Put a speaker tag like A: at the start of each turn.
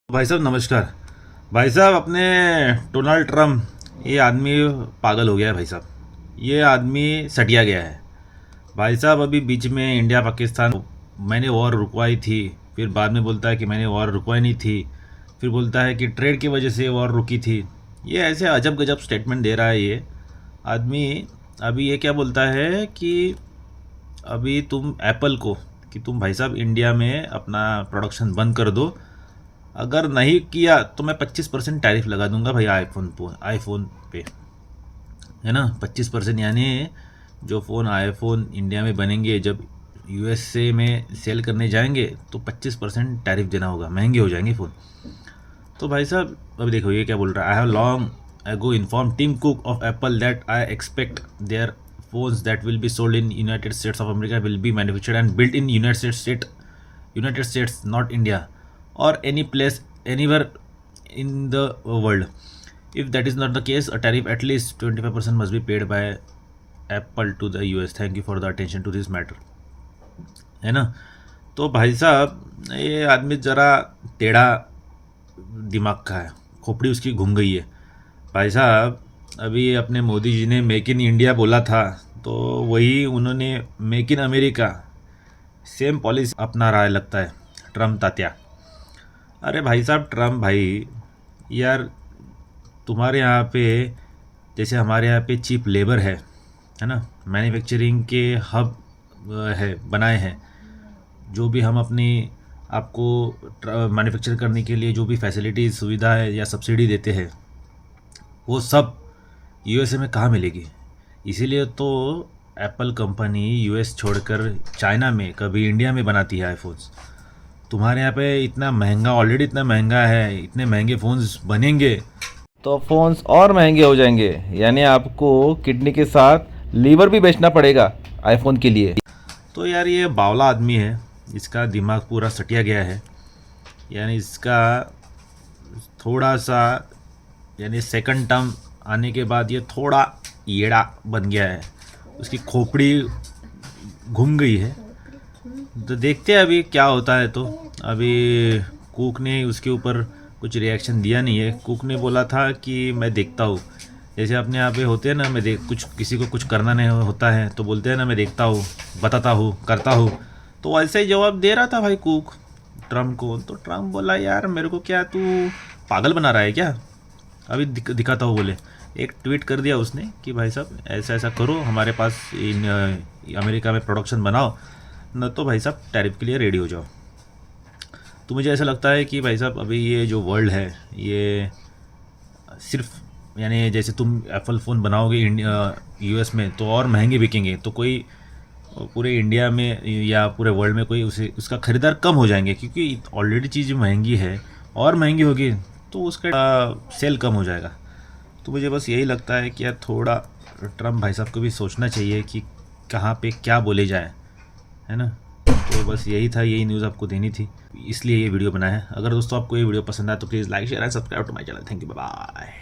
A: भाई साहब नमस्कार। भाई साहब अपने डोनाल्ड ट्रम्प ये आदमी पागल हो गया है भाई साहब। ये आदमी सटिया गया है भाई साहब। अभी बीच में इंडिया पाकिस्तान मैंने वॉर रुकवाई थी, फिर बाद में बोलता है कि मैंने वॉर रुकवाई नहीं थी, फिर बोलता है कि ट्रेड की वजह से वॉर रुकी थी। ये ऐसे अजब गजब स्टेटमेंट दे रहा है ये आदमी। अभी ये क्या बोलता है कि अभी तुम एप्पल को कि तुम भाई साहब इंडिया में अपना प्रोडक्शन बंद कर दो, अगर नहीं किया तो मैं 25% टैरिफ लगा दूंगा भाई आईफोन पे, है ना। 25%, यानी जो फ़ोन आईफोन इंडिया में बनेंगे जब यूएसए में सेल करने जाएंगे तो 25% टैरिफ देना होगा, महंगे हो जाएंगे फ़ोन। तो भाई साहब अभी देखो ये क्या बोल रहा है। I have long ago inform Tim Cook of Apple that I expect their phones that will be sold in United States of America will be manufactured and built in United States, not India or any place anywhere in the world. If that is not the case, a tariff at least 25% must be paid by Apple to the US. Thank you for the attention to this matter. है ना। तो भाई साहब ये आदमी ज़रा टेढ़ा दिमाग का है, खोपड़ी उसकी घूम गई है भाई साहब। अभी अपने मोदी जी ने मेक इन इंडिया बोला था, तो वही उन्होंने make in America same policy अपना रहा है लगता है ट्रम्प तात्या। अरे भाई साहब ट्रम्प भाई, यार तुम्हारे यहाँ पे जैसे हमारे यहाँ पे चीप लेबर है ना, मैन्युफैक्चरिंग के हब है बनाए हैं। जो भी हम अपनी आपको मैन्युफैक्चर करने के लिए जो भी फैसिलिटीज़ सुविधा है या सब्सिडी देते हैं वो सब यूएसए में कहाँ मिलेगी। इसीलिए तो एप्पल कंपनी यूएस छोड़कर चाइना में कभी इंडिया में बनाती है आईफोन्स। तुम्हारे यहाँ पे इतना महंगा, ऑलरेडी इतना महंगा है, इतने महंगे फ़ोन्स बनेंगे
B: तो फ़ोन्स और महंगे हो जाएंगे, यानी आपको किडनी के साथ लीवर भी बेचना पड़ेगा आईफोन के लिए।
A: तो यार ये बावला आदमी है, इसका दिमाग पूरा सटिया गया है। यानी इसका थोड़ा सा यानी सेकंड टर्म आने के बाद ये थोड़ा येड़ा बन गया है, उसकी खोपड़ी घूम गई है। तो देखते हैं अभी क्या होता है। तो अभी कुक ने उसके ऊपर कुछ रिएक्शन दिया नहीं है। कुक ने बोला था कि मैं देखता हूँ, जैसे अपने यहाँ पे होते हैं ना, मैं देख कुछ किसी को कुछ करना नहीं होता है तो बोलते हैं ना, मैं देखता हूँ, बताता हूँ, करता हूँ। तो ऐसे ही जवाब दे रहा था भाई कुक ट्रम्प को। तो ट्रम्प बोला यार मेरे को क्या तू पागल बना रहा है क्या, अभी दिखाता हूँ बोले। एक ट्वीट कर दिया उसने कि भाई साहब ऐसा ऐसा करो, हमारे पास इन अमेरिका में प्रोडक्शन बनाओ, न तो भाई साहब टैरिफ के लिए रेडी हो जाओ। तो मुझे ऐसा लगता है कि भाई साहब अभी ये जो वर्ल्ड है ये सिर्फ यानी जैसे तुम एप्पल फ़ोन बनाओगे यूएस में तो और महंगे बिकेंगे, तो कोई पूरे इंडिया में या पूरे वर्ल्ड में कोई उसका ख़रीदार कम हो जाएंगे, क्योंकि ऑलरेडी चीज़ महंगी है और महंगी होगी तो उसका सेल कम हो जाएगा। तो मुझे बस यही लगता है कि यार थोड़ा ट्रम्प भाई साहब को भी सोचना चाहिए कि कहाँ पे क्या बोले जाए, है ना। तो बस यही था, यही न्यूज़ आपको देनी थी, इसलिए ये वीडियो बनाया है। अगर दोस्तों आपको ये वीडियो पसंद आए तो please like share and subscribe to my channel. Thank you, bye bye.